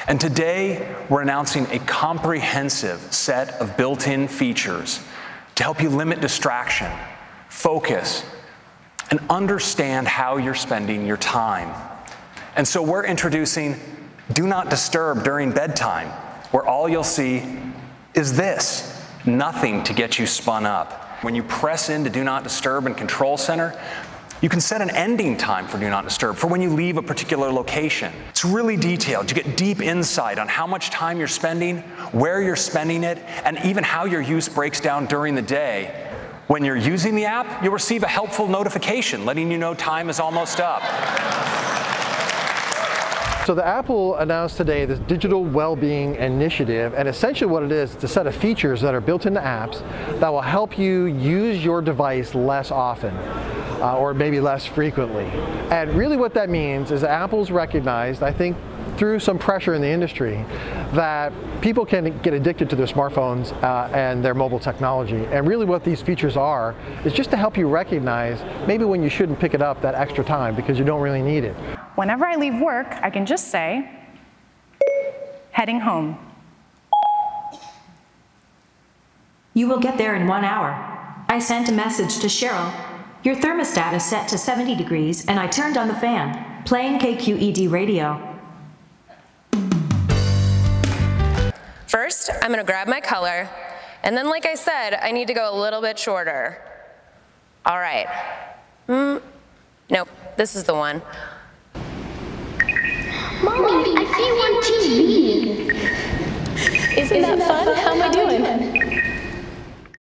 And today, we're announcing a comprehensive set of built-in features to help you limit distraction, focus, and understand how you're spending your time. And so we're introducing Do Not Disturb during bedtime, where all you'll see is this, nothing to get you spun up. When you press into Do Not Disturb in Control Center, you can set an ending time for Do Not Disturb, for when you leave a particular location. It's really detailed. You get deep insight on how much time you're spending, where you're spending it, and even how your use breaks down during the day. When you're using the app, you'll receive a helpful notification letting you know time is almost up. So the Apple announced today this digital well-being initiative, and essentially what it is, it's a set of features that are built into apps that will help you use your device less often, or maybe less frequently. And really what that means is Apple's recognized, I think through some pressure in the industry, that people can get addicted to their smartphones and their mobile technology. And really what these features are is just to help you recognize maybe when you shouldn't pick it up that extra time because you don't really need it. Whenever I leave work, I can just say, heading home. You will get there in 1 hour. I sent a message to Cheryl. Your thermostat is set to 70 degrees and I turned on the fan, playing KQED radio. First, I'm gonna grab my color, and then like I said, I need to go a little bit shorter. All right. Nope, this is the one. Mommy, I see you on TV. Isn't that fun? How am I doing?